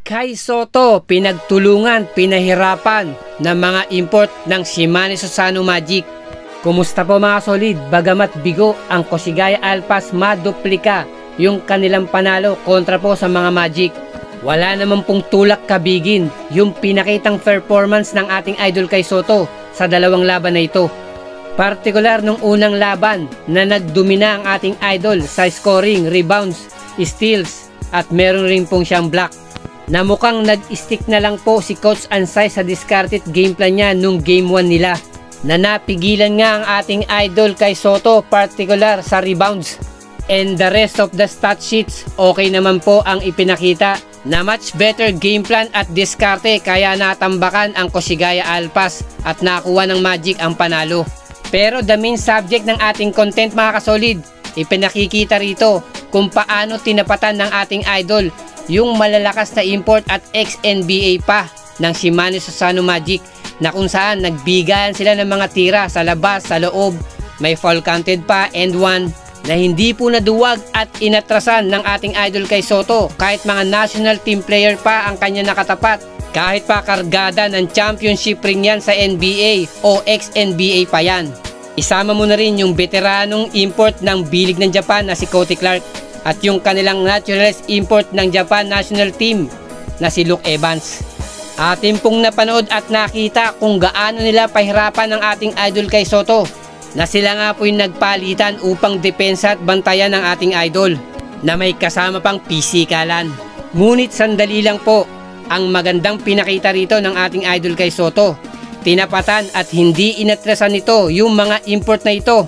Kai Sotto, pinagtulungan, pinahirapan ng mga import ng Shimane Susano Magic. Kumusta po mga solid? Bagamat bigo ang Koshigaya Alpas, maduplika yung kanilang panalo kontra po sa mga Magic. Wala naman pong tulak kabigin yung pinakitang performance ng ating idol Kai Sotto sa dalawang laban na ito. Partikular nung unang laban na nagdomina ang ating idol sa scoring, rebounds, steals at meron rin pong siyang block. Na mukhang nag-stick na lang po si Coach Ansay sa discarded game plan niya nung game 1 nila. Na napigilan nga ang ating idol Kai Sotto, partikular sa rebounds. And the rest of the stat sheets, okay naman po ang ipinakita na much better game plan at diskarte, kaya natambakan ang Koshigaya Alpas at nakuha ng Magic ang panalo. Pero the main subject ng ating content mga kasolid, ipinakikita rito kung paano tinapatan ng ating idol yung malalakas na import at ex-NBA pa ng Shimane Susano Magic, na kung saan nagbigayan sila ng mga tira sa labas, sa loob, may foul counted pa and one na hindi po naduwag at inatrasan ng ating idol Kai Sotto, kahit mga national team player pa ang kanya nakatapat, kahit pa kargada ng championship ring yan sa NBA o ex-NBA pa yan. Isama mo na rin yung veteranong import ng bilig ng Japan na si Cody Clark at yung kanilang naturalized import ng Japan national team na si Luke Evans. Atin pong napanood at nakita kung gaano nila pahirapan ng ating idol Kai Sotto, na sila nga po yung nagpalitan upang depensa at bantayan ng ating idol na may kasama pang pisikalan. Ngunit sandali lang po ang magandang pinakita rito ng ating idol Kai Sotto. Tinapatan at hindi inatrasan nito yung mga import na ito,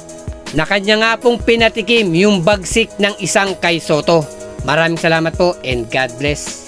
na kanya nga pong pinatikim yung bagsik ng isang Kai Sotto. Maraming salamat po and God bless.